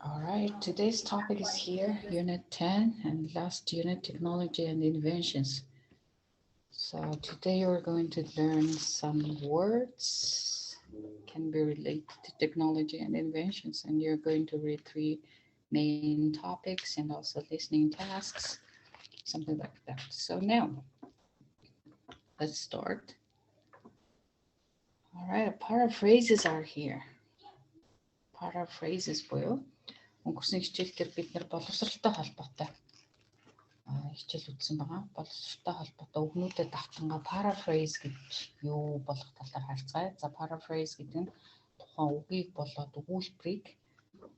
All right, today's topic is here, Unit 10, and last unit, Technology and Inventions. So today we're going to learn some words can be related to technology and inventions, and you're going to read 3 main topics and also listening tasks, something like that. So now, let's start. All right, paraphrases are here. Paraphrases буюу өнгөрсөн хичээлээр бид нар боловсролтой холбоотой хичээл үзсэн байгаа. Боловсролтой холбоотой үгнүүдэд давтангаа paraphrase гэж юу болох талаар харцгаая. За paraphrase гэдэг нь тухайн үгийг болоод өгүүлбэрийг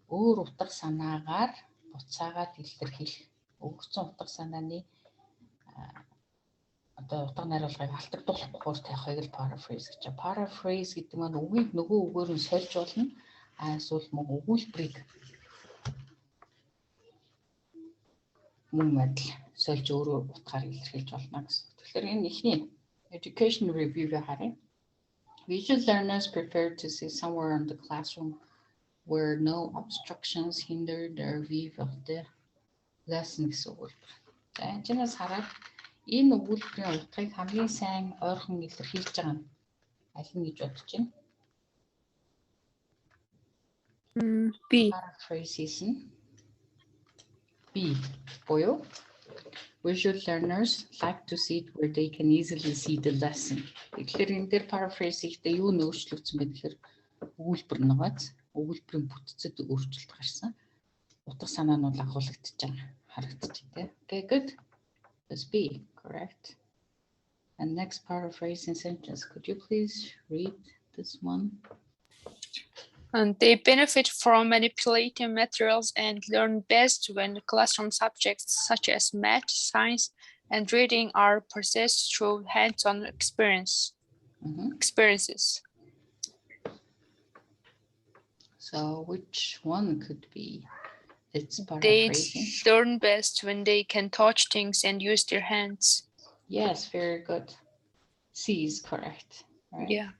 өөр утга санаагаар буцаагаад илэрхийлэх. Өгсөн утга санааны одоо утга найруулгыг алдагдуулахгүй тавихыг л paraphrase гэж. Paraphrase гэдэг нь үгийг нөгөө үгээр нь сольж болно. Эсвэл мөн өгүүлбэрийг мөн адил сольж өөрөө утгаар илэрхийлж болно гэсэн. Тэгэхээр энэ ихний education review-г харъя. Visual learners prefer to see somewhere in the classroom where no obstructions hinder their view of the lesson гэсэн өгүүлбэр. За энэчнээс хараад энэ өгүүлбэрийн утгыг хамгийн сайн ойрхон илэрхийлж байгаа нь аль нь гэж бодож байна? B. Paraphrases нь B буюу visual learners like to see it where they can easily see the lesson. Тэгэхээр энэ дээр paraphrase ихтэй юу нөөцлөгдсөн бэ гэхээр өгүүлбэр нэгээс өгүүлбэрийн бүтцэд өөрчлөлт гарсан. Утга санаа нь агуулгадж байгаа харагдчих тийм. Okay, good. That's B, correct. And next paraphrase in sentence. Could you please read this one? And they benefit from manipulating materials and learn best when classroom subjects such as math, science, and reading are processed through hands-on experiences. So which one could be? It's They paraphrasing. learn best when they can touch things and use their hands. Yes, very good. C is correct. Right? Yeah.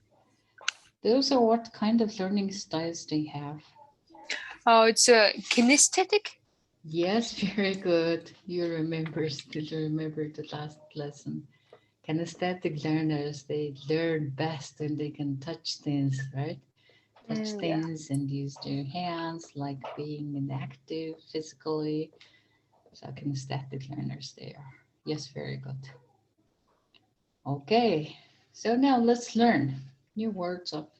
Those are what kind of learning styles they have. Oh, it's a kinesthetic. Yes, very good. You still remember the last lesson. Kinesthetic learners, they learn best when they can touch things, right? Touch things and use their hands, like being inactive physically. So kinesthetic learners they are. Yes, very good. Okay, so now let's learn new words of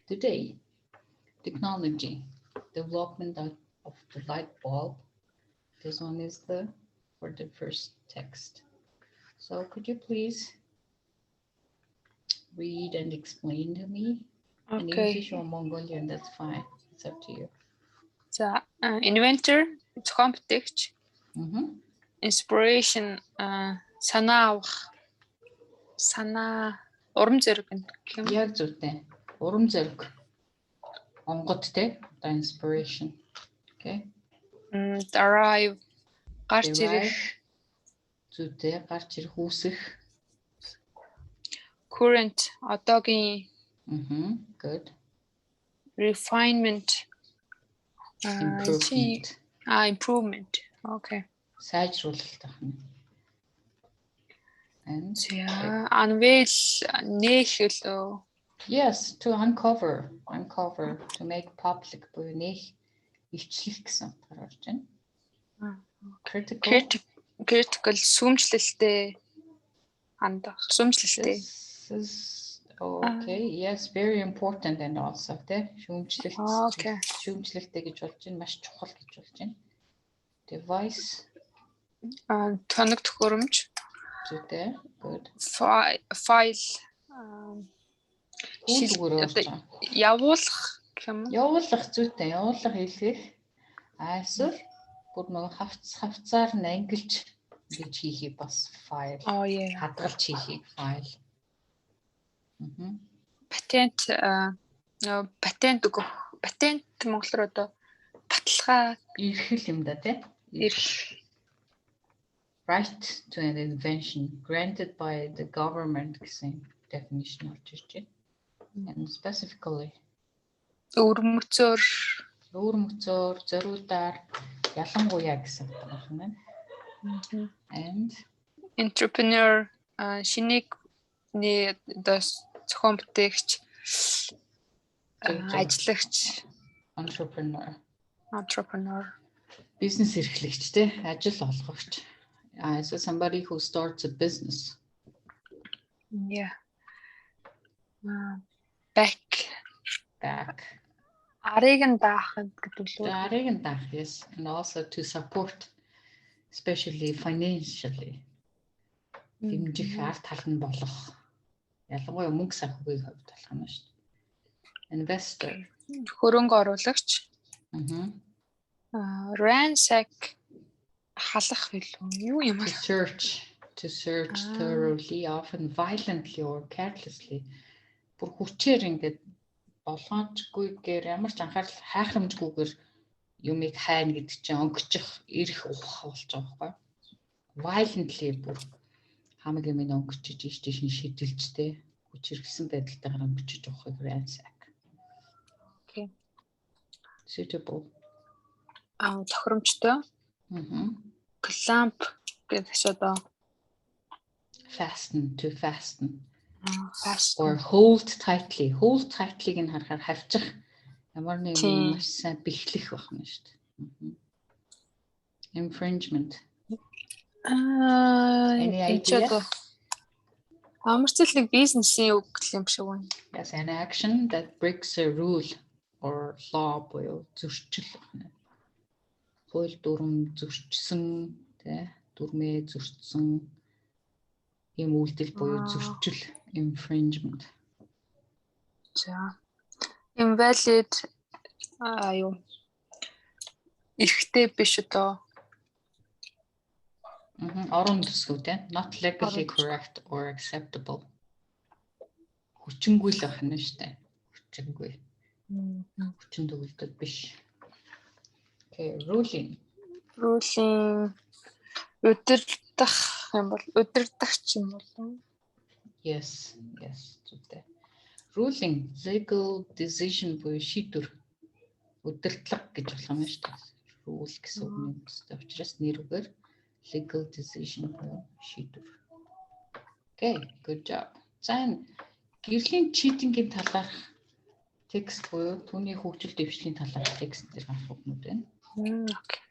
today. Technology, development of the light bulb. This one is for the first text. So could you please read and explain to me? In English or Mongolian, that's fine. It's up to you. The inventor, competence, inspiration, санаа урам зориг гэх юм. Яг зүйтэй. Урам зориг. Онгод те. The inspiration. Okay. Derive. Гарч ирэх. Зүйтэй. Гарч ирэх үүсэх. Current. Одоогийн. Good. Refinement. Improvement. Improvement. Okay. Сайжруулалт байна. And unveil нээх лөө. Yes, to uncover, to make public буюу нээх ивчлэх гэсэн утгаар орж байна. Critical сүмжлэлтэй хандах. Сүмжлэлтэй. Okay, yes, very important and also тэ шүүмжлэлт. Okay. Шүүмжлэлтэй гэж болж байна, маш чухал гэж болж байна. Device. Тоног төхөөрөмж. Зүйтэй. Good. File. Явуулах гэх юм уу? Явуулах зүйтэй. Явуулах хэлэх. Эсвэл бүр нөгөө хавцаар нь ангилж гэж хийхийг бас file. Хадгалж хийхийг file. Патент монголоор одоо баталгаа эрхэл юм да тий. Right to an invention granted by the government гэсэн. definition орж ирж байна. And specifically Өвөрмөцөөр өөр мөцөөр зориулаар ялангуяа гэсэн үг байна. And entrepreneur шинийг зохион бүтээгч ажиллагч entrepreneur бизнес эрхлэгч те ажил олгогч. So somebody who starts a business. Yeah. Back. Арыг нь даах гэдэг үү? Арыг нь даах, yes. And also to support, especially financially. Дэмжих ард тал нь болох. Ялангуяа мөнгө санхүүгийн хувьд болох юм шүү дээ. Investor. Хөрөнгө оруулагч. Ransack халах билүү? Юу юм бэ? To search thoroughly, often violently or carelessly. Бүр хүчээр ингээд болгоомжгүйгээр ямар ч анхаарал хайхрамжгүйгээр юмыг хайна гэдэг чинь өнгөчих, ирэх ухах болж байгаа байхгүй. Violently бүр хамаг юм өнгөчиж ийш шидэлжтэй хүчирхсэн байдалтайгаар өнгөчиж ухахыг ransack. Okay. Suitable. Тохиромжтой. Clamp гэдэг ч одоо fasten. Fasten. Or hold tightly. Hold tightly-г нь харахаар хавчих ямар нэг юм маш сайн бэхлэх байна шүү дээ. Infringement. Any idea? Амарцлыг бизнесийн үг гэх юм шиг байна. Yes, an action that breaks a rule or law буюу зөрчил байна. Хууль дүрм зөрчсөн, тэ дүрмээ зөрчсөн юм үйлдэл буюу зөрчил infringement. За. Invalid юу? Эрхтэй биш одоо. Орон төсгөө тэ not legally correct or acceptable. Хүчингүй л байх нь шүү дээ. Хүчингүй. Хүчин төгөлдөд биш. Okay, ruling. Удирдах юм бол удирдахч юм бол. Yes, зүгтэй. Ruling, legal decision буюу шийдвэр. Удирдлага гэж болох юм шүү дээ. Rule гэсэн үг юм. Учраас нэр үгээр legal decision буюу шийдвэр. Okay, good job. За гэрлийн cheating-ийн талаарх текст буюу түүний хөгжил дэвшлийн талаарх текст зэрэг анх үгнүүд байна. Okay.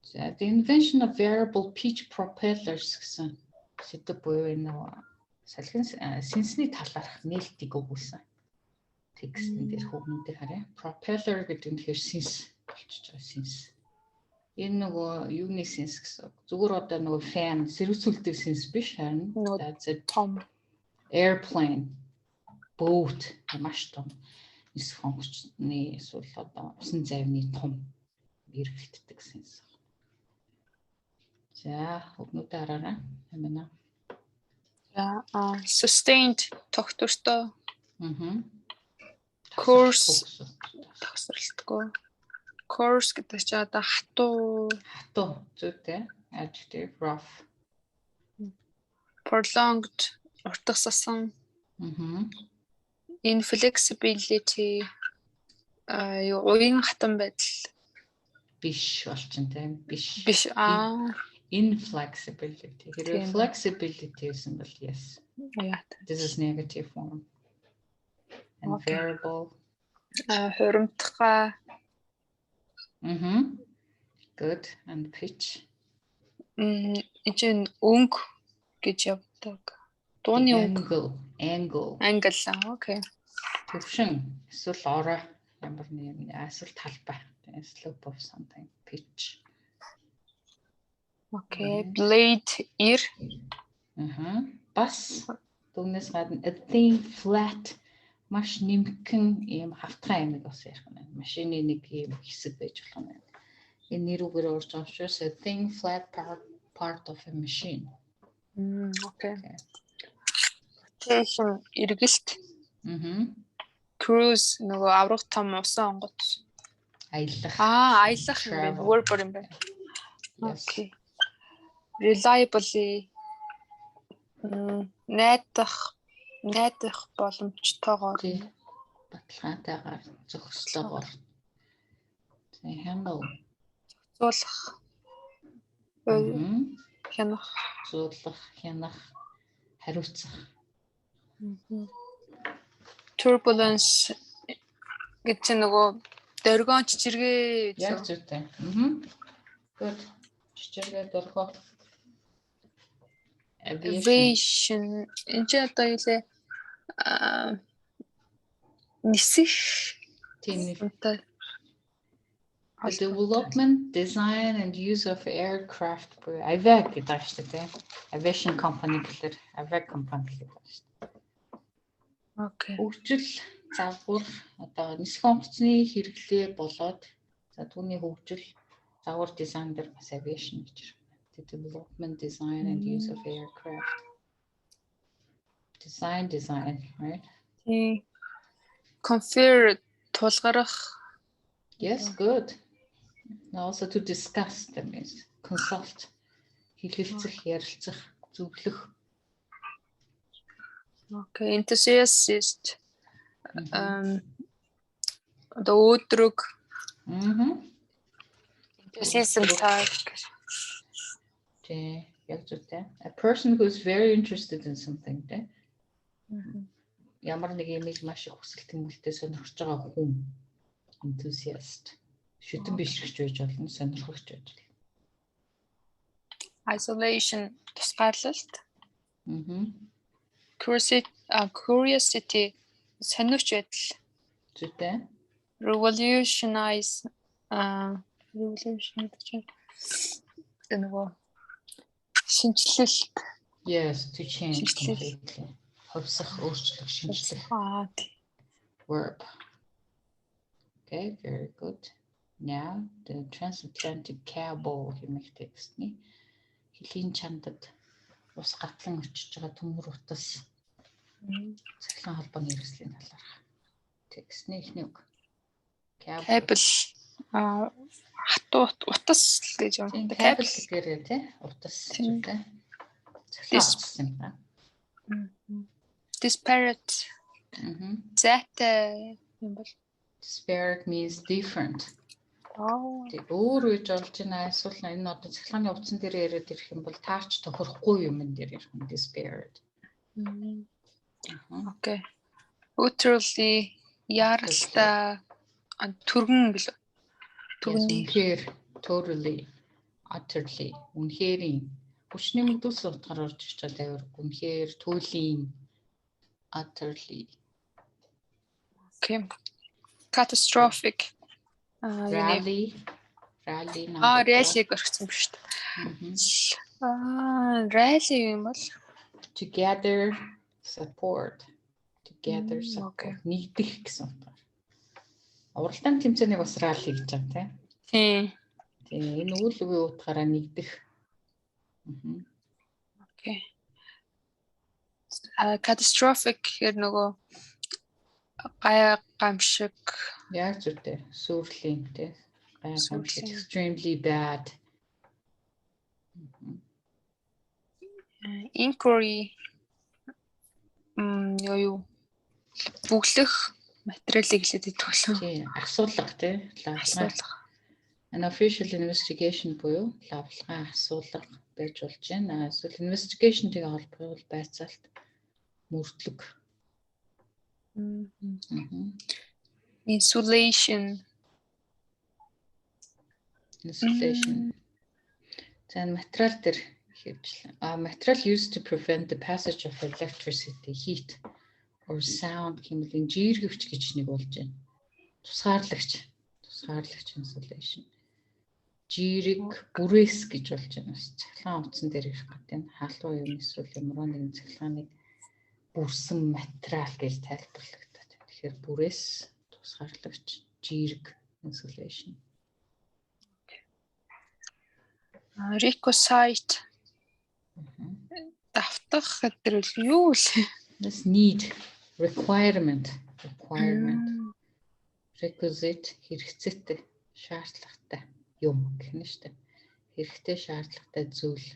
So the invention of variable pitch propellers гэсэн сэдв буюу энэ салхин сэнсний талаарх нээлтийг өгүүлсэн. Текстэн дээр хөгнүүдийг харъя. Propeller гэдэг нь тэгэхээр сэнс болчихж байгаа сэнс. Энэ нөгөө юуны сэнс гэсэн. Зүгээр одоо нөгөө fan сэрүүцүүлдэг сэнс биш харин that's a том airplane boat маш том нис функцны эсвэл одоо усан завны том эргэлтдэг сэнс. За хөгнүүдээ хараарай. Амина. За sustained тогтвортой. Course тасралтгүй. Course гэдэг чинь одоо хатуу зүйтэй adjective rough. Prolonged уртассан. Inflexibility уян хатан байдал биш болчихсон тийм биш. Inflexibility. Хэрвээ flexibility гэсэн бол yes. Yeah. This is negative form. And okay. Variable. Хуримтгай. Good. And pitch. Эцэн өнгө гэж явдаг. Дууны өнгө. Angle. Okay. Төвшин эсвэл орой ямар нэг юм эсвэл талбай. Slope of something. Pitch. Okay. Blade ear. Бас түүнээс гадна a thin flat маш нэмгэн ийм хавтгай аймаг бас ярих байна. Машины нэг ийм хэсэг байж болох юм. Энэ нэрүүгээр урж байгаа учраас a thin flat part of a machine. Okay. Rotation эргэлт. Cruise нөгөө аврах том усан онгоц. Аялах. Аялах юм бэ. Verb юм бэ. Okay. Reliably найдах найдах боломжтойгоор баталгаатайгаар зохистойгоор handle зулах хянах зуулах хянах хариуцах turbulence гэж нөгөө дөргөн чичиргээ яг зүйтэй. Good. Чичиргээ дөргөө aviation энэ ч одоо юу лээ нисэх The development, design and use of aircraft авиаг гэдэг шүү дээ. Aviation company гэхэлэр авиаг компани гэдэг шүү дээ. Окей. Хөгжил загвар одоо нисэх онгоцны хэрэглээ болоод за түүний хөгжил загвар дизайн дээр бас aviation гэж байна. The development, design and use of aircraft. Design, right? Confer тулгарах. Yes, good. Also to discuss, that means consult. Хэлэлцэх, ярилцах, зөвлөх. Okay, enthusiast. The өдрөг. Enthusiasm task. Яг зүйтэй. A person who is very interested in something, тэ. Ямар нэг юмыг маш их хүсэл тэмүүлэлтэй сонирхож байгаа хүн. Enthusiast. Шүтэн бишрэгч байж болно, сонирхогч байж болно. Isolation, тусгаарлалт. Curiosity, сонирхч байдал. Зүйтэй. Revolutionize, шинжилэлт. Yes, to change completely. Хувьсах, өөрчлөх, шинжилэх. Verb. Okay, very good. Now, the transatlantic cable хэмээх текстний хэлийн чандад ус гатлан очиж байгаа төмөр утас цахилгаан холбооны хэрэгслийн талаарх текстний эхний үг. Cable хатуу утас гэж юм. Cable гэрээ тий утас гэдэг. Цахилгаан утас юм байна. Disparate. Зайтай юм бол. Disparate means different. Өөр үеж олж байна эсвэл энэ одоо цахилгааны утсан дээр яриад ирэх юм бол таарч тохирохгүй юм дээр ирэх юм disparate. Okay. Utterly яралтай түргэн гэлээ. Үнэхээр totally utterly үнэхэрийн хүчний мэдүүлс утгаар орж ирж байгаа дайвар үнэхээр туйлын utterly. Okay. Catastrophic. Rally. Rally гэрчсэн биш үү? Rally юм бол together support. Together support. Нэгдэх гэсэн утгаар. Уралдаан тэмцээнийг бас rally гэж байгаа тийм. Энэ үйл үгийн утгаараа нэгдэх. Okay. Catastrophic гэхээр нөгөө гайхамшиг. Яг зүйтэй. Сүрлийн тий. Гайхамшиг. Extremely bad. Inquiry. Юу бүглэх материалыг хэлээд идэх болов. Тий. Асуулга тий. Асуулга. An official investigation буюу лавлгын асуулга байж болж байна. Эсвэл investigation-тэй холбоол байцаалт мөрдлөг. Insulation. Then материал дээр хэвчлэн. Material used to prevent the passage of electricity, heat or sound хэмээн жииргэвч гэж нэг болж байна. Тусгаарлагч insulation. Жирэг бүрээс гэж болж байна. Цахилгаан утсан дээр ирэх гэдэг. Халуун юм эсвэл ямар нэгэн цахилгааныг бүрсэн материал гэж тайлбарлагдаад байна. Тэгэхээр бүрээс тусгаарлагч жирэг insulation. Requisite. Давтах гэдэг юу вэ? This need, requirement. Requisite хэрэгцээтэй, шаардлагатай юм гэх нь шүү дээ. Хэрэгтэй шаардлагатай зүйл.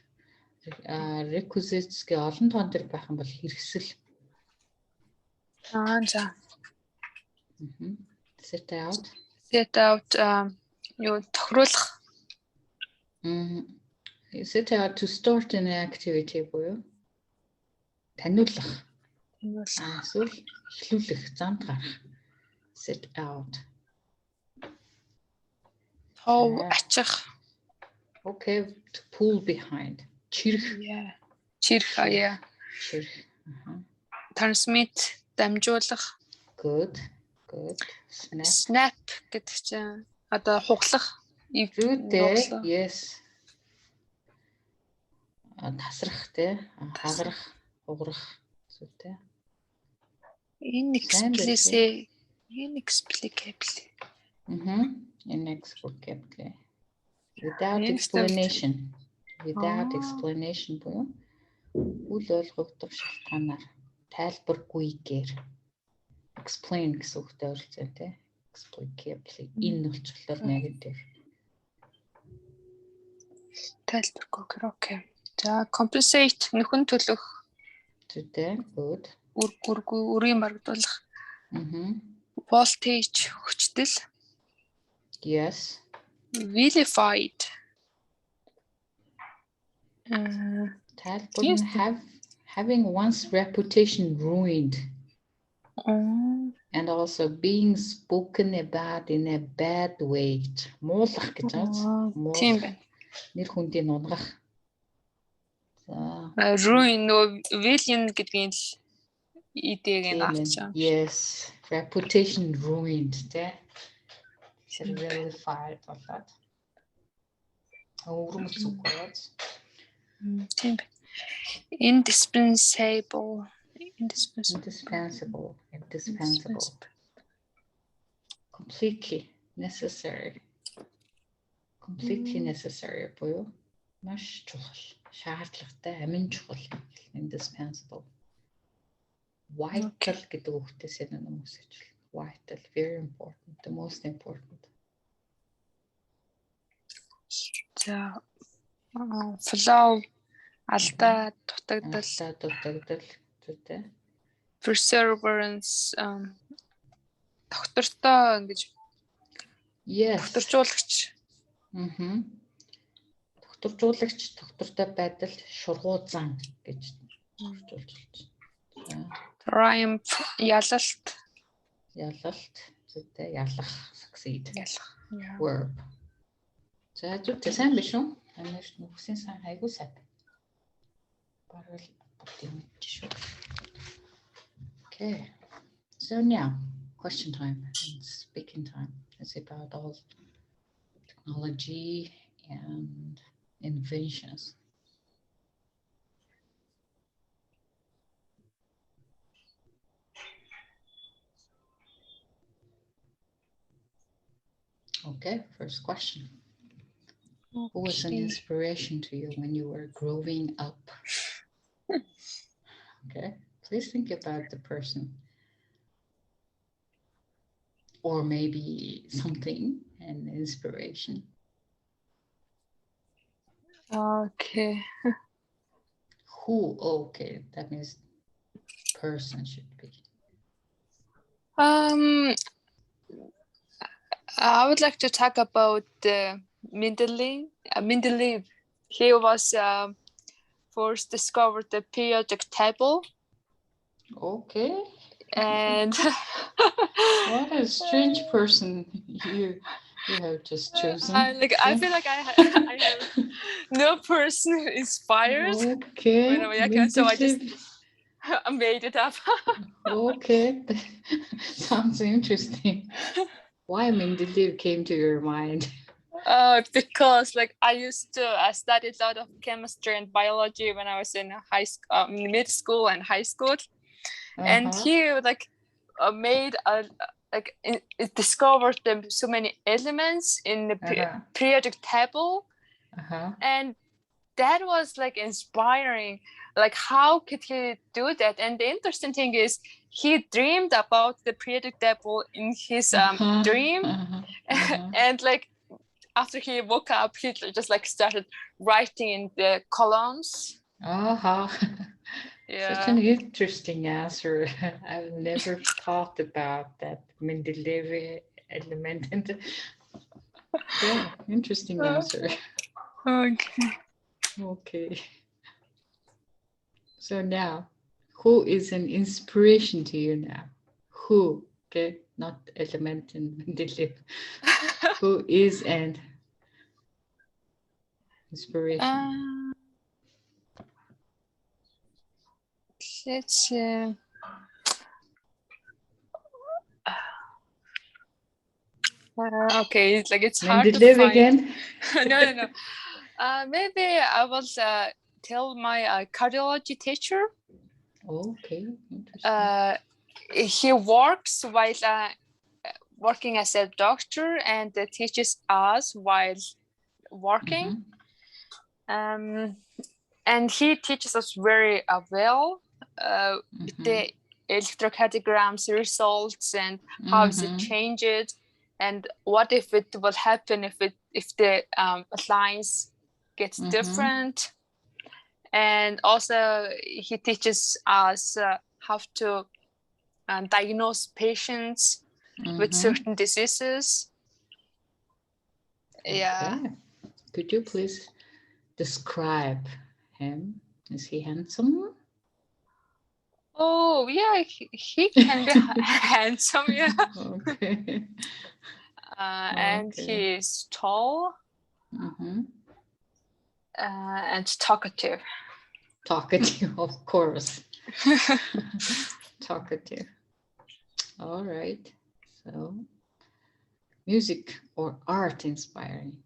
Requisites гэ олон тоон дээр байх юм бол хэрэгсэл. За. Set out. Set out юу тохируулах. Set out to start an activity буюу таниулах. Эсвэл эхлүүлэх, замд гарах. Set out. Тов ачих. Okay, to pull behind. Чирэх. Чирэх. Чирэх. Transmit, дамжуулах. Good. Snap гэдэг чинь одоо хуглах. Yes. Тасрах те, хагарах, хугарах зүйтэй. Inexplicably. Inexplicably. Without explanation. Without explanation буюу үл ойлгогдох шалтгаанаар тайлбаргүйгээр. Explain гэсэн үгтэй оролцсон тий. Explicably. Энэ болчихлоо negative. Тайлбаргүйгээр. Okay. За compensate нөхөн төлөх. Зүйтэй. Good. Үрийн барагдуулах. Voltage хүчтэл. Yes. Vilified. Having one's reputation ruined. And also being spoken about in a bad way. Муулах гэж байна. Тийм байна. Нэр хүндийн унгах. Ruin villain гэдгийн идээг нь авч байгаа. Yes, reputation ruined, тэ. Vilified болоод. Өвөрмөц үгээрээ. Тийм. Indispensable. Completely necessary. Completely necessary буюу маш чухал, шаардлагатай, амин чухал, indispensable. Vital гэдэг үгтээс энэ хүмүүс хэлж байна. Vital, very important, the most important. За flow алдаа дутагдал зүйтэй. Perseverance доктортой ингэж докторжуулагч. Доктортой байдал шургуузан гэж докторжуулж байна. Triumph ялалт зүйтэй ялах succeed. Verb. За зүйтэй сайн биш үү? Анаш нүхсэн сайн хайгуу сайн. Барал бодсон шүү. Okay. So now, question time and speaking time. It's about all technology and inventions. Okay, first question. Who was an inspiration to you when you were growing up? Okay, please think about the person. Or maybe something, an inspiration. Okay. Who? Okay, that means person should be. I would like to talk about Mendeleev. He was first discovered the periodic table. Okay. And what a strange person you have just chosen. I feel like I have no person inspired. Okay. So I just made it up. Okay. Sounds interesting. Why Mendeleev came to your mind? Because I used to study a lot of chemistry and biology when I was in mid school and high school. And he made discovered so many elements in the periodic table, and that was inspiring. How could he do that? And the interesting thing is, he dreamed about the periodic table in his dream, and after he woke up, he just started writing in the columns. Such an Yeah. interesting answer. I've never thought about that Mendeleev element. And yeah, interesting answer. Okay. Okay. So now, who is an inspiration to you now? Who? Okay, not element in Mendeleev. Who is an inspiration? Um, let's okay, it's like it's hard to Mendeleev find. again? No. Maybe I will tell my cardiology teacher. Okay, interesting. He works while working as a doctor and teaches us while working. And he teaches us very well the electrocardiograms results and how is it changed, and what if it will happen if the lines gets different. And also he teaches us how to diagnose patients with certain diseases. Yeah. Okay. Could you please describe him? Is he handsome? Oh yeah, he can be handsome, yeah. Okay. And Okay. he's tall and talkative. Talkative, of course. Talkative. All right. So, music or art inspiring?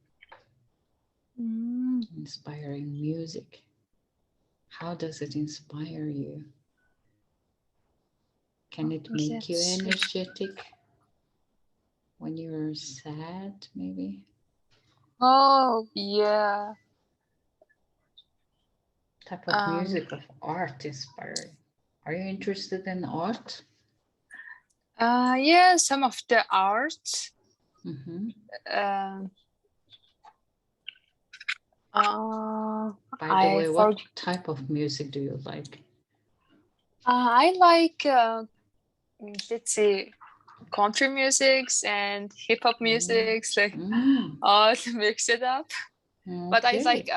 Inspiring music. How does it inspire you? Can it make you energetic when you're sad, maybe? Oh yeah. Type of music of art inspiring. Are you interested in art? Yeah, some of the art. By the way, what type of music do you like? I like let's see, country musics and hip hop musics, like all mix it up. Okay. But I like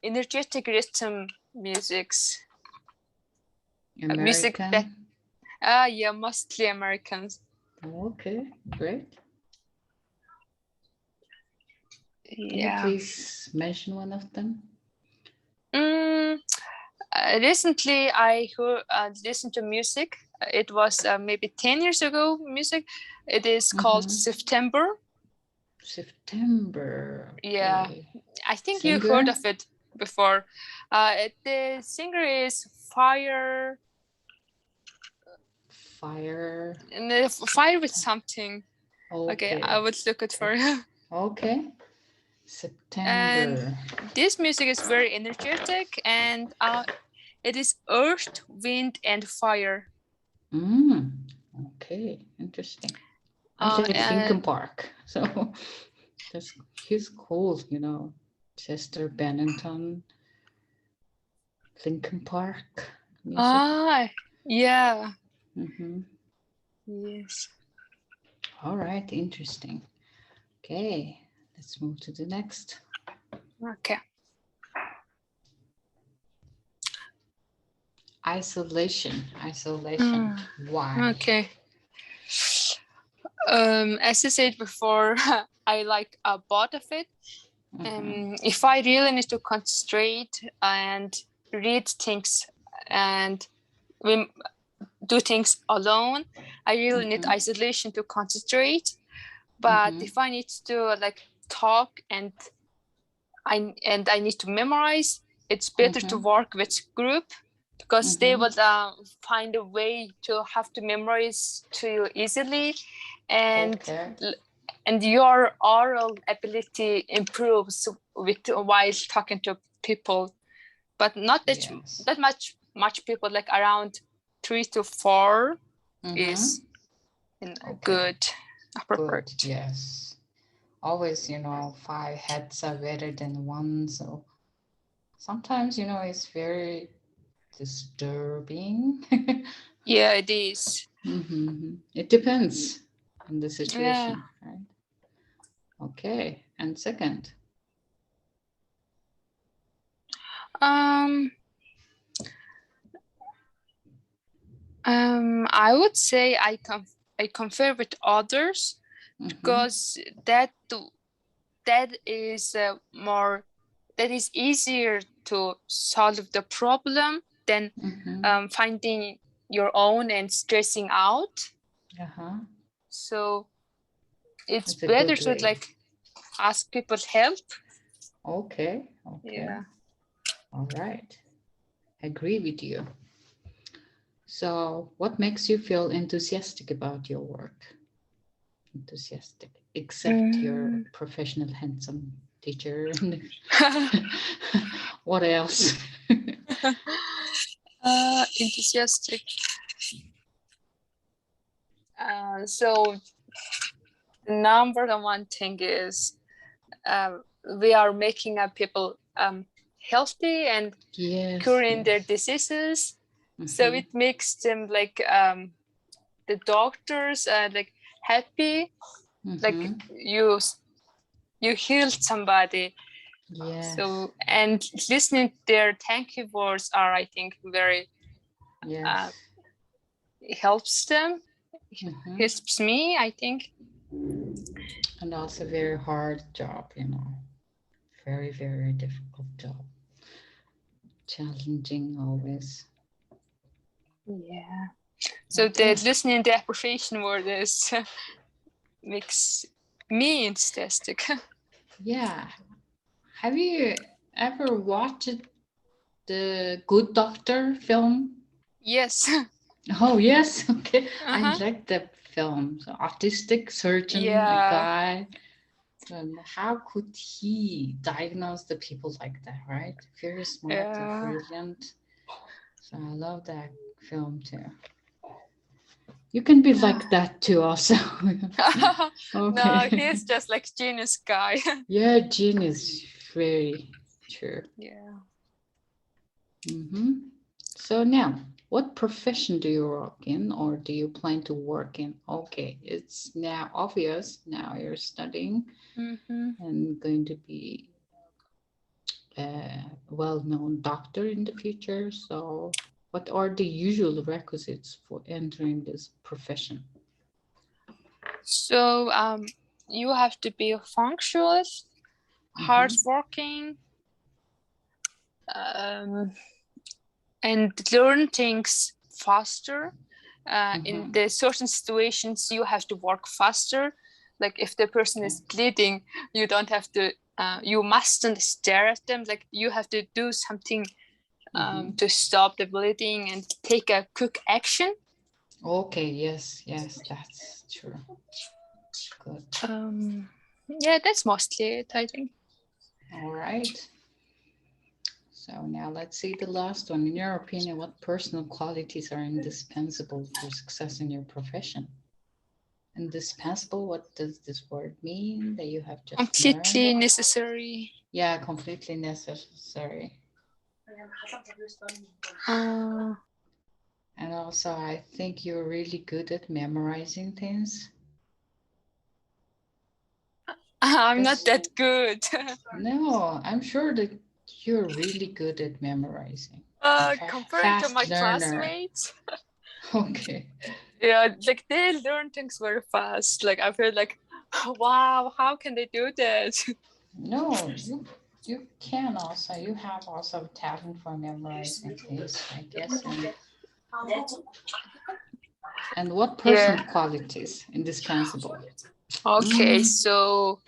energetic rhythm musics. American? Music that yeah, mostly Americans. Okay, great. Yeah. Can you please mention one of them? Recently, I listened to music. It was maybe 10 years ago. Music. It is called September. September. Okay. Yeah, I think Singer? you heard of it before. The singer is Fire. Fire. And Fire with something. Okay, I would look it for you. Okay. September. And this music is very energetic, and it is earth, wind, and fire. Okay, interesting. I like Linkin Park, so he's cool, you know. Chester Bennington, Linkin Park music. Yeah. Yes. All right, interesting. Okay, let's move to the next. Okay. Isolation. Why? Okay. As I said before, I like both of it. If I really need to concentrate and read things and do things alone, I really need isolation to concentrate. But if I need to like talk and I need to memorize, it's better to work with group, because they will find a way to have to memorize to you easily, and your oral ability improves while talking to people, but not that much people, like around 3 to 4 is good, appropriate. Yes. Always, 5 heads are better than one. So sometimes, it's very disturbing. Yeah, it is. It depends on the Yeah. situation, right? Okay. And second. I would say I compare with others because that is that is easier to solve the problem than finding your own and stressing out. So it's That's a better good to way. like ask people help. Okay. Yeah. All right. Agree with you. So, what makes you feel enthusiastic about your work? Enthusiastic, except your professional handsome teacher. What else? Enthusiastic. So the number one thing is we are making people healthy and curing their diseases. So it makes them like the doctors like happy, like you healed somebody. Yes. So and listening to their thank you words are, I think, very helps them. Helps me, I think. And also very hard job, very, very difficult job. Challenging always. Yeah. So the listening the appreciation word is makes me enthusiastic. Yeah. Have you ever watched the Good Doctor film? Yes. Oh yes, okay. I like that film. So autistic surgeon, a guy. And how could he diagnose the people like that, right? Very smart and brilliant. So I love that film too. You can be like that too, also. No, he's just like genius guy. Yeah, genius. Very true. Yeah. So now, what profession do you work in, or do you plan to work in? Okay, it's now obvious. Now you're studying and going to be a well-known doctor in the future. So, what are the usual requisites for entering this profession? So you have to be punctual, hardworking, and learn things faster. In the certain situations, you have to work faster. Like if the person is bleeding, you don't have to. You mustn't stare at them. Like you have to do something to stop the bleeding and take a quick action. Okay. Yes. Yes. That's true. Good. Yeah, that's mostly it, I think. All right. So now let's see the last one. In your opinion, what personal qualities are indispensable for success in your profession? Indispensable, what does this word mean that you have just completely learned? Necessary. Yeah, completely necessary. And also, I think you're really good at memorizing things. I'm not that good. No, I'm sure that you're really good at memorizing. Comparing to my classmates. Okay. Yeah, like they learn things very fast. Like I feel like, wow, how can they do that? No, you can also. You have also talent for memorizing things, I guess. And what personal qualities indispensable? Okay, so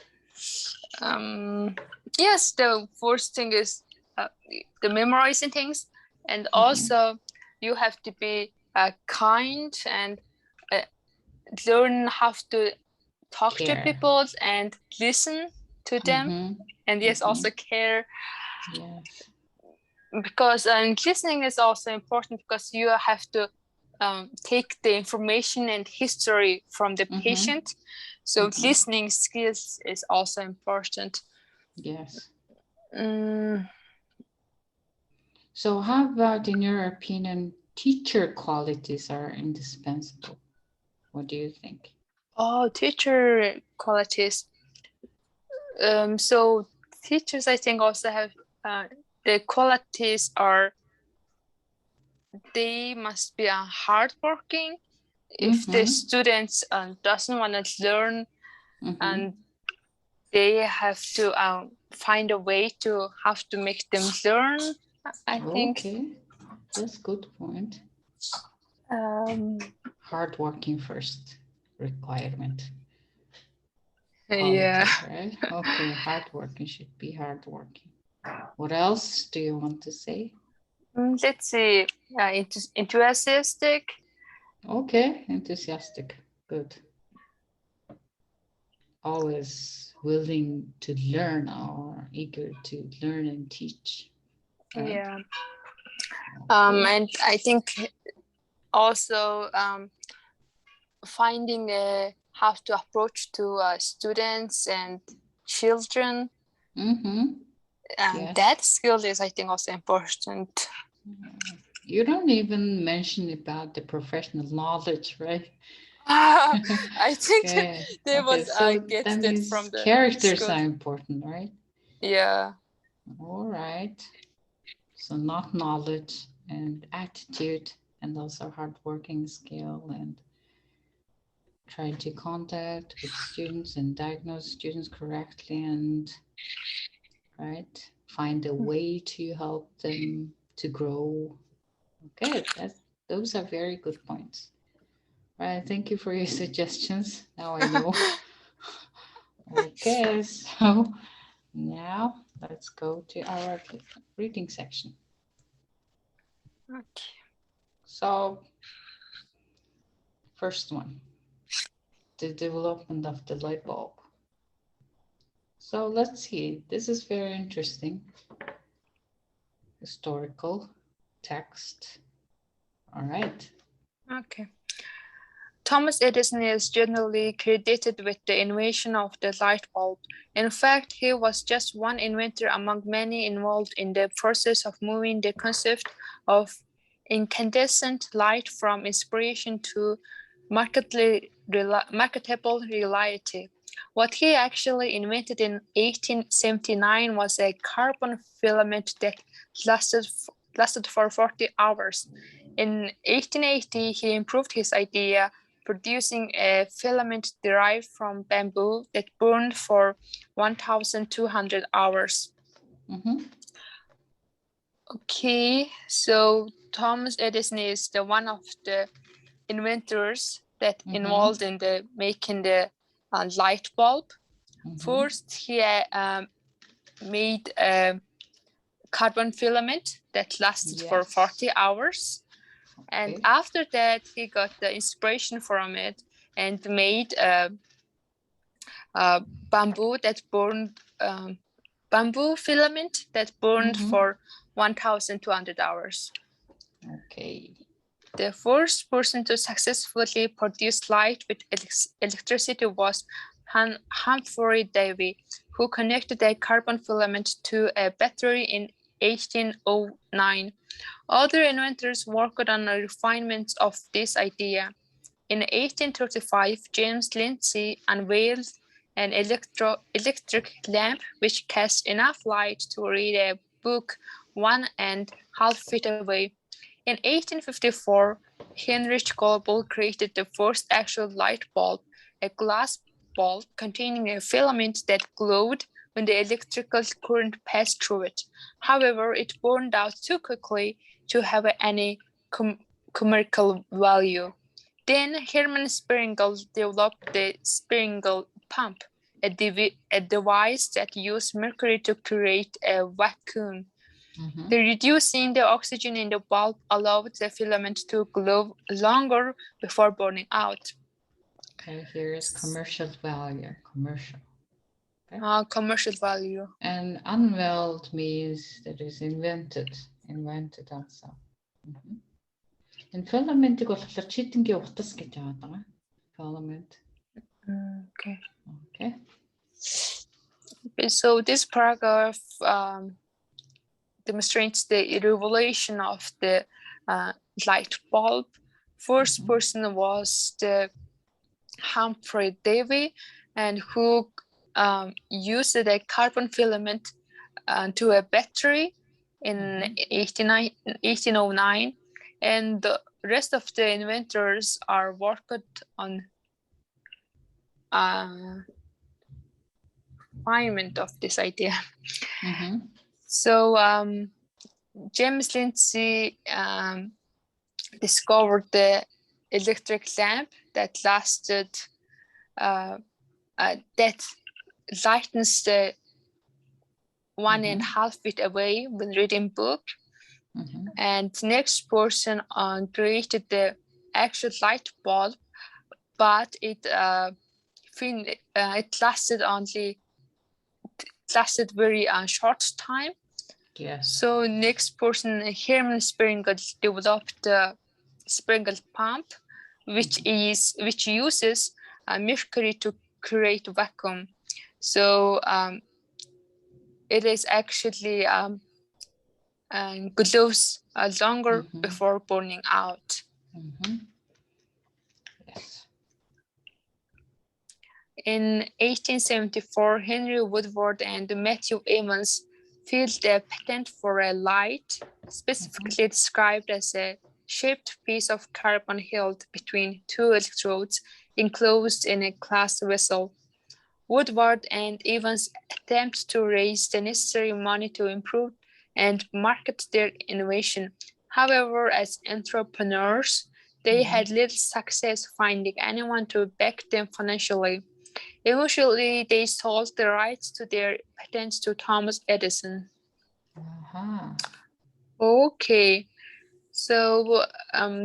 yes, the first thing is the memorizing things, and also you have to be kind and learn how to talk to people and listen to them, and yes, also care. Yes. Because listening is also important because you have to take the information and history from the patient. So listening skills is also important. Yes. So how about, in your opinion, teacher qualities are indispensable? What do you think? Oh, teacher qualities. So teachers, I think, also have the qualities are they must be hardworking. If the Mm-hmm. students doesn't want to learn, Mm-hmm. and they have to find a way to have to make them learn, I think. Okay, that's good point. Um, Hardworking first requirement. yeah. Quality, right? Okay, hardworking should be hardworking. What else do you want to say? Let's see. Enthusiastic. Okay, enthusiastic. Good. Always willing to learn or eager to learn and teach, right? Yeah. Okay. And I think also finding how to approach to students and children. Mm-hmm. And Yes. that skill is, I think, also important. You don't even mention about the professional knowledge, right? I think Okay. they Okay. was So get that that means from the characters school. are important, right? Yeah. All right. So not knowledge and attitude, and also hardworking skill, and trying to contact with students and diagnose students correctly, and right, find a way to help them to grow. Okay, those are very good points. Right, thank you for your suggestions. Now I know. Okay, so now let's go to our reading section. Okay. So, first one, the development of the light bulb. So let's see, this is very interesting. Historical text. All right. Okay. Thomas Edison is generally credited with the invention of the light bulb. In fact, he was just one inventor among many involved in the process of moving the concept of incandescent light from inspiration to marketable reality. What he actually invented in 1879 was a carbon filament that lasted for 40 hours. In 1880, he improved his idea, producing a filament derived from bamboo that burned for 1,200 hours. Mm-hmm. Okay, so Thomas Edison is the one of the inventors that Mm-hmm. involved in the making the light bulb. Mm-hmm. First, he made a carbon filament that lasted for Yes. 40 hours. And Okay. after that, he got the inspiration from it and made bamboo that burned bamboo filament that burned Mm-hmm. for 1,200 hours. Okay. The first person to successfully produce light with electricity was Humphrey Davy, who connected a carbon filament to a battery in 1809. Other inventors worked on a refinement of this idea. In 1835, James Lindsay unveiled an electric lamp which cast enough light to read a book 1.5 feet away. In 1854, Heinrich Goebel created the first actual light bulb, a glass bulb containing a filament that glowed when the electrical current passed through it. However, it burned out too quickly to have any commercial value. Then Hermann Sprengel developed the Sprengel pump, a device that used mercury to create a vacuum. Mm-hmm. The reducing the oxygen in the bulb allowed the filament to glow longer before burning out. Okay, here is commercial value. Commercial. Okay. Commercial value. And unveiled means that is invented. Invented also. Mm-hmm. And filament болохоор чидэнгийн утас гэж яваад байгаа. Filament. Okay. Okay. So this paragraph demonstrates the revelation of the light bulb. First person was the Humphrey Davy, and who used a carbon filament to a battery in 1809, and the rest of the inventors are worked on refinement of this idea. So James Lindsay discovered the electric lamp that lasted that lightens the 1.5 feet away when reading book. And next person created the actual light bulb, but it lasted very short time. Yes. So next person, Herman Springer, developed the Springer pump, which uses mercury to create vacuum. So it is actually glows longer before burning out. Yes. In 1874, Henry Woodward and Matthew Evans filed a patent for a light, specifically described as a shaped piece of carbon held between two electrodes enclosed in a glass vessel. Woodward and Evans attempt to raise the necessary money to improve and market their innovation. However, as entrepreneurs, they had little success finding anyone to back them financially. Eventually, they sold the rights to their patents to Thomas Edison. Okay, so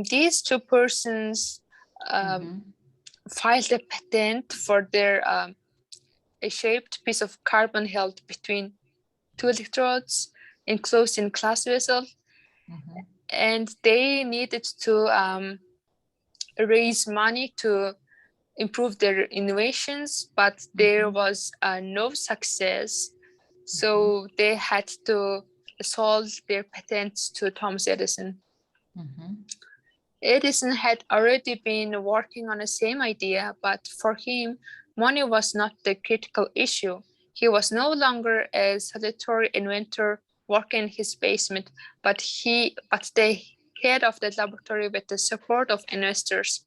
these two persons filed a patent for their a shaped piece of carbon held between two electrodes enclosed in glass vessel, and they needed to raise money to improve their innovations, but there was no success. So they had to sold their patents to Thomas Edison. Edison had already been working on the same idea, but for him, money was not the critical issue. He was no longer a solitary inventor working in his basement, but the head of the laboratory with the support of investors.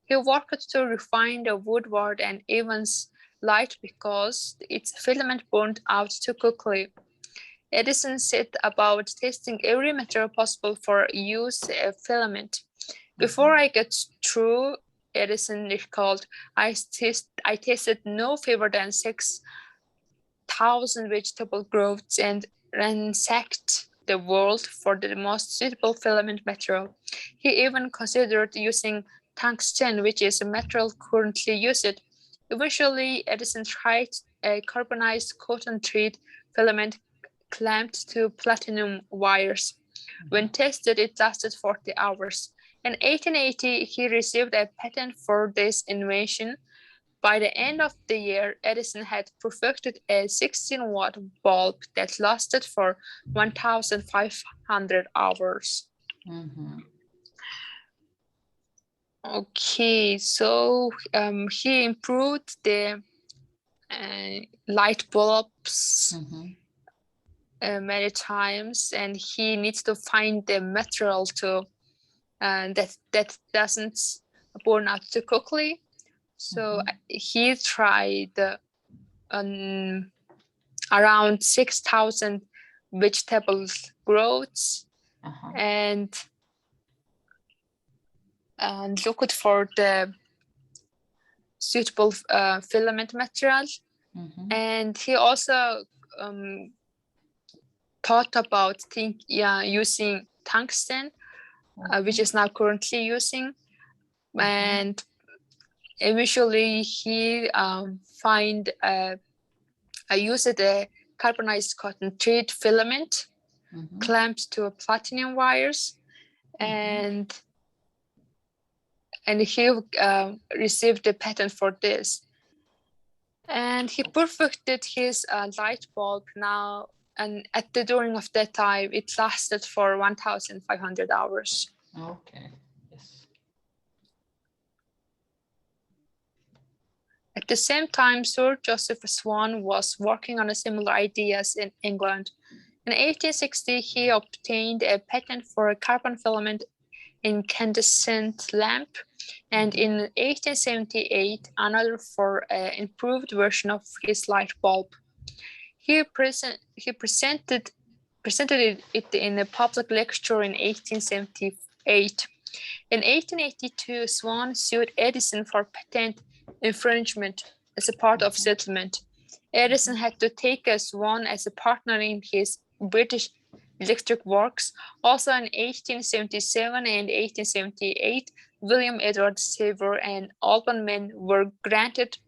He worked to refine the Woodward and Evans light because its filament burned out too quickly. Edison set about testing every material possible for use a filament. Before I get through, Edison recalled, I tested no fewer than 6,000 vegetable growths and ransacked the world for the most suitable filament material. He even considered using tungsten, which is a material currently used. Eventually, Edison tried a carbonized cotton thread filament clamped to platinum wires. When tested, it lasted 40 hours. In 1880, he received a patent for this invention. By the end of the year, Edison had perfected a 16-watt bulb that lasted for 1,500 hours. Okay, so he improved the light bulbs many times, and he needs to find the material to that doesn't burn out too quickly. So he tried around 6,000 vegetable growths and looked for the suitable filament material. And he also thought about using tungsten, which is now currently using. And eventually he used a carbonized cotton thread filament clamped to platinum wires, and he received a patent for this. And he perfected his light bulb. Now and during of that time, it lasted for 1,500 hours. Okay. Yes. At the same time, Sir Joseph Swan was working on a similar ideas in England. In 1860, he obtained a patent for a carbon filament incandescent lamp, and in 1878, another for an improved version of his light bulb. He presented it in a public lecture in 1878. In 1882, Swan sued Edison for patent infringement as a part of settlement. Edison had to take Swan as a partner in his British Electric Works. Also in 1877 and 1878, William Edward Seaver and Alban Men were granted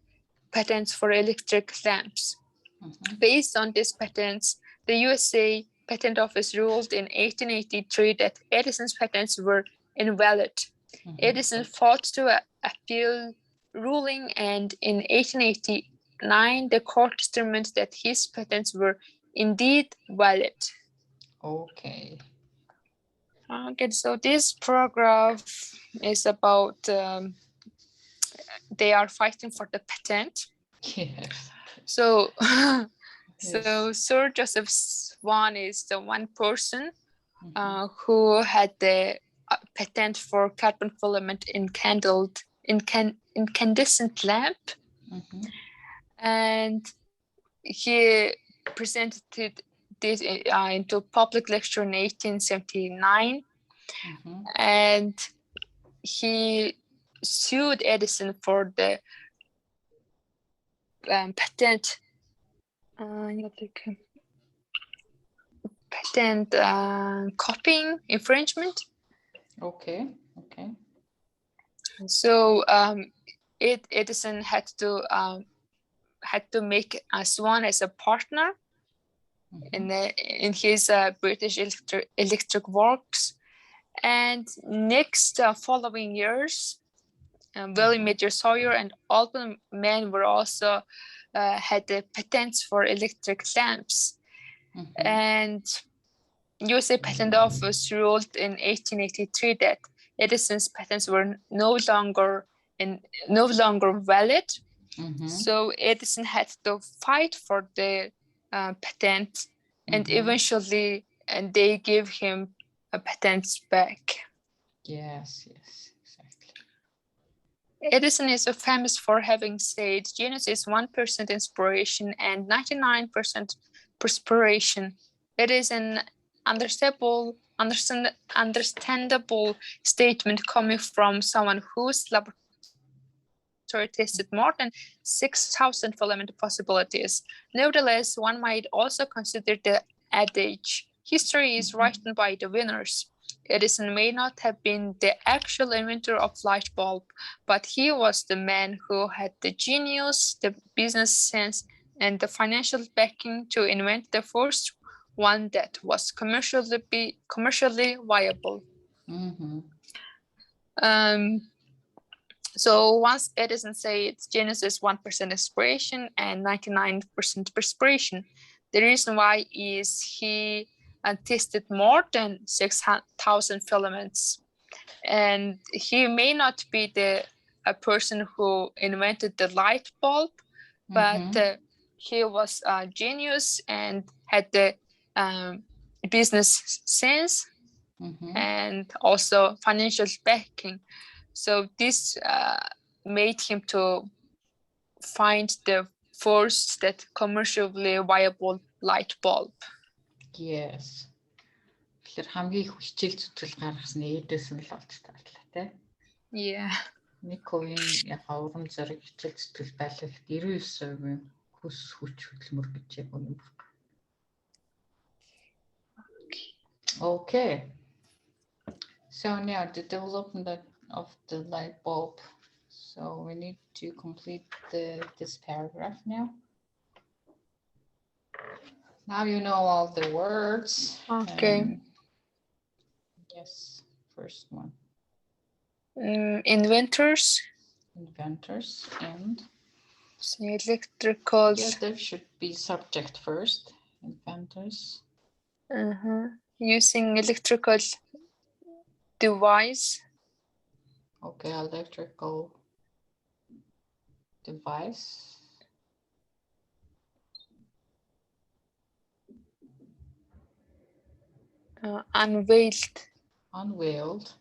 patents for electric lamps. Based on these patents, the USA Patent Office ruled in 1883 that Edison's patents were invalid. Edison fought to appeal ruling, and in 1889, the court determined that his patents were indeed valid. Okay. Okay, so this paragraph is about they are fighting for the patent. Yes. So, Yes. Sir Joseph Swan is the one person who had the patent for carbon filament incandescent lamp, and he presented this into public lecture in 1879, and he sued Edison for the patent copying infringement. Okay. Okay. So Edison had to make Swan as a partner in his British Electric Works, and next following years, William Major Sawyer and Alban Men were also had the patents for electric lamps, and USA Patent Office ruled in 1883 that Edison's patents were no longer valid. So Edison had to fight for the patent, and eventually, they gave him patents back. Yes. Yes. Exactly. Edison is famous for having said, "Genius is 1% inspiration and 99% perspiration." It is an understandable statement coming from someone whose laboratory tested more than 6,000 filament possibilities. Nevertheless, one might also consider the adage, "History is written by the winners." Edison may not have been the actual inventor of light bulb, but he was the man who had the genius, the business sense, and the financial backing to invent the first one that was commercially viable. So once Edison said genius is 1% inspiration and 99% perspiration, the reason why is he tested more than 6,000 filaments, and he may not be the person who invented the light bulb, but he was a genius and had the business sense and also financial backing. So this made him to find the first that commercially viable light bulb. Yes. Тэгэхээр хамгийн их хүчил зүтгэл гаргасан нь Эдисон л болж таарлаа тий. Yeah. Нэг хувийн яхаа урам зориг хүчил зүтгэл байлгахад 99% хүс хүч хөдөлмөр гэж яг үнэн баг. Okay. So now the development of the light bulb. So we need to complete this paragraph now. Now you know all the words. Okay. Yes, first one. Inventors. Inventors and electrical. Yeah, there should be subject first. inventors. Using electrical device. Okay, electrical device. Unveiled. Unveiled.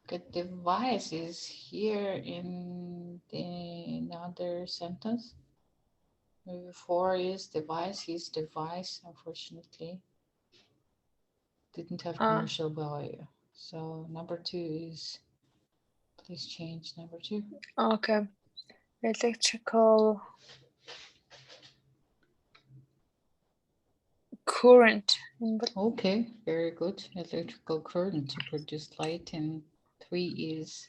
Okay, device is here in the other sentence. Maybe 4 is device. His device, unfortunately, didn't have commercial value. So number 2 is, please change number 2. Okay. Electrical current. Okay, very good. Electrical current to produce light, and 3 is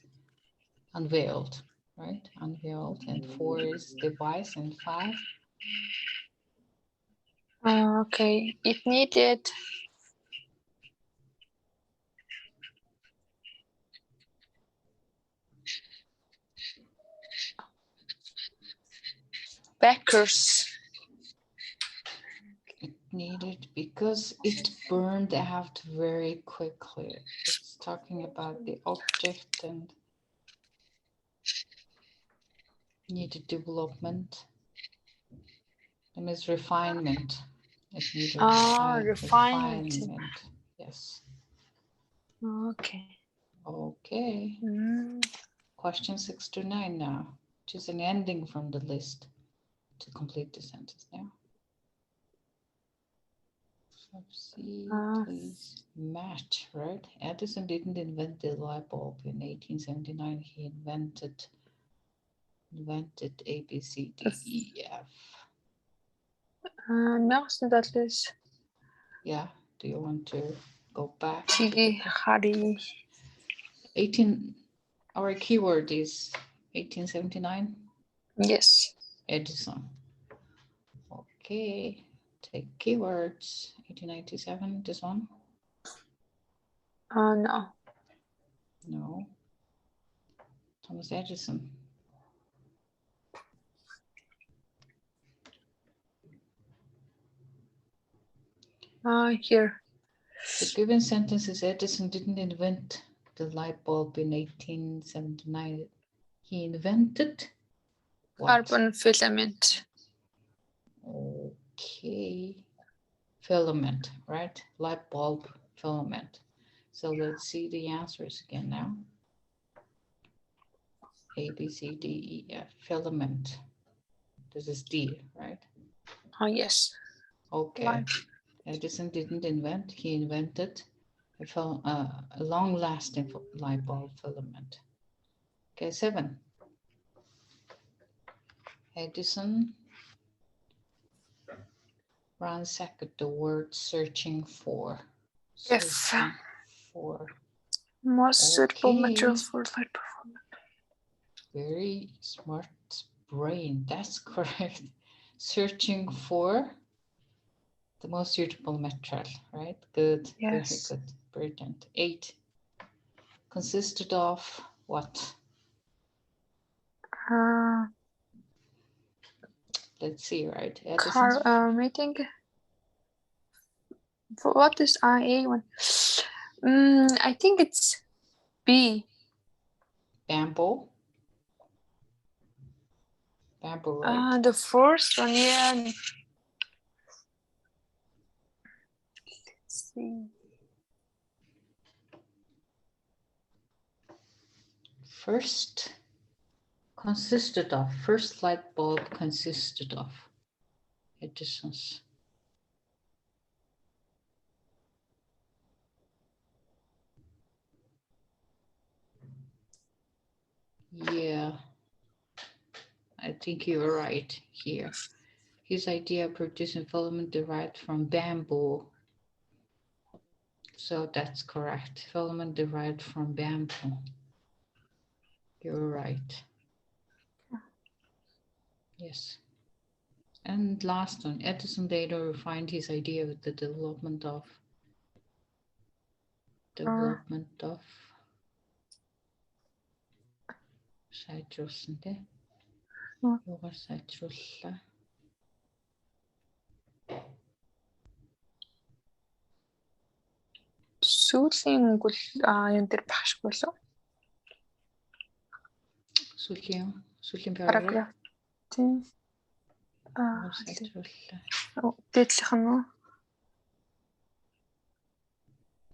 unveiled, right? Unveiled, and 4 is device, and 5. Okay, it needed backers. It needed because it burned out very quickly. It's talking about the object and needed development. It means refinement. It needed Refinement. refinement. Yes. Okay. Okay. Question 6 to 9 now. Choose an ending from the list to complete the sentence now. Sub C, please match, right? Edison didn't invent the light bulb in 1879. He invented A, B, C, D, E, F. No, so that is. Yeah. Do you want to go back? Hari. 18. Our keyword is 1879. Yes. Edison. Okay. Take keywords. 1897. This one. No. No. Thomas Edison. Here. The given sentence is Edison didn't invent the light bulb in 1879. He invented what? Carbon filament. Okay. Filament, right? Light bulb filament. So let's see the answers again now. A, B, C, D, E, F. Filament. This is D, right? Yes. Okay. Edison didn't invent. He invented a long-lasting light bulb filament. Okay, 7. Edison ransacked the word searching for. Searching for. Most suitable materials for light performance. Very smart brain. That's correct. Searching for the most suitable material, right? Good. Yes. Very good. Brilliant. 8. Consisted of what? Let's see, right? Edison's I think. What is IA one? I think it's B. bamboo. Bamboo, right? The first one, yeah. Let's see. First light bulb consisted of Edison's. Yeah, I think you're right here. His idea of producing filament derived from bamboo. So that's correct. Filament derived from bamboo. You're right. Yes. And last one, Edison later refined his idea with the development of sajjulsinde. Yoga sajjulla. сүүлийн өнгөл юм дээр багшгүй болов. Сүүлийн Параграф. Тийм. Дээдлийнх нь үү?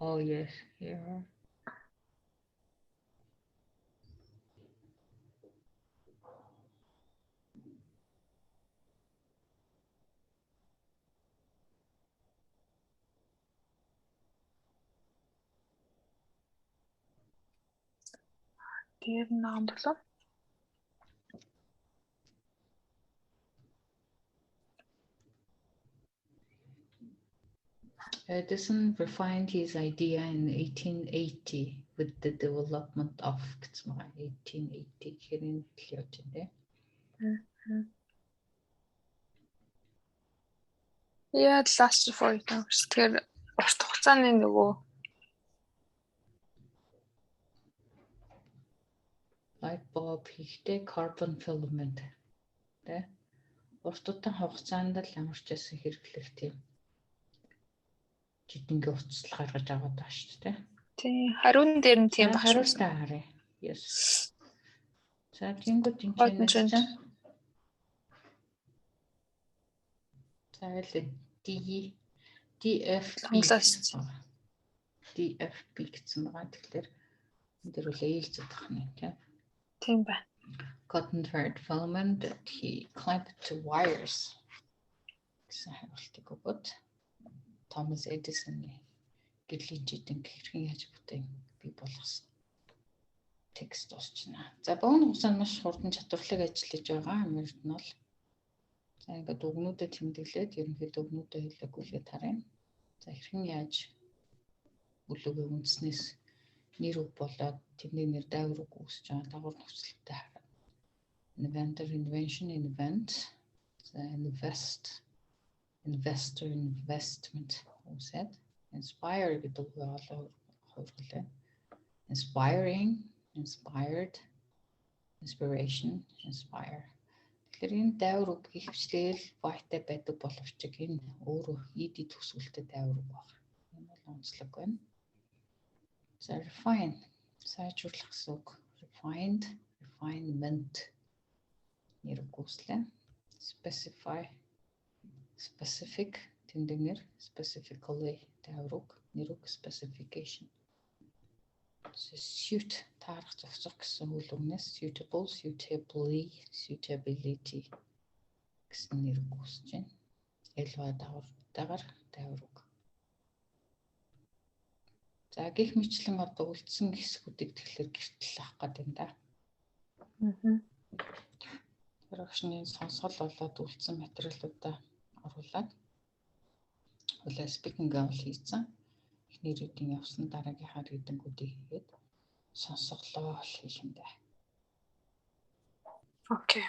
Oh yes, here. Тэр наам болов. Edison refined his idea in 1880 with the development of 1880 хэрэг хэлж байна. Yeah, last for it. Тэгэхээр урт хугацааны нөгөө light bulb хийхдээ carbon filament тэ урт хугацаанд л амарчсан хэрэглэх тийм жидэнгийн уцал гаргаж аваад байгаа шүү дээ. Тийм, хариун дээр нь тийм багш. Хариултаа харъя. Yes. За тэнгууд энэ чинь заавал DFB гэсэн байгаа. Тэгэхээр энэ дэр үл ээлжид тахна тийм. Тийм байна. Cotton thread filament that he clamped to wires. Гэсэн хариултыг өгөөд Thomas Edison-ы гэрлийн жидэнг хэрхэн яаж бүтээн бий болгосон текст дуусчихна. За богино хугацаанд маш хурдан чадварлаг ажиллаж байгаа Америкт нь бол за ингээд өгнүүдэд тэмдэглээд ерөнхийдөө өгнүүдэд хэлээгүй тарина. За хэрхэн яаж бүлэгээ үндэснээс нэр үг болоод тэрний нэр дайвар үг үүсэж байгаа дагавар нөхцөлтэй харна. Inventor, invention, invent. За investor, investment үүсээд inspire гэдэг үг олоо хөрвөлээ. Inspiring, inspired, inspiration, inspire. Тэгэхээр энэ дайвар үг хөвчлээл байтай байдаг боловч энэ өөрөө ED төсвөлтэй дайвар үг байна. Энэ бол онцлог байна. За refine, сайжруулах гэсэн үг. Refined, refinement нэр үгүйслээ. Specify, specific тэмдэг нэр, specifically дайвар үг, нэр үг specification. Suit таарах зохицох гэсэн үйл үгнээс suitable, suitably, suitability гэсэн нэр үг үүсэж байна. Элва дагавар дайвар үг. За гих мэтлэн одоо үлдсэн хэсгүүдийг тэгэхээр гэртэл авах гэдэг юм да. Тэрэгшний сонсгол болоод үлдсэн материалуудаа оруулаад улаа speaking гал хийсэн. Эхний reading явсан дараагийнхаа reading-уудыг хийгээд сонсголоо хийх юм да. Окей.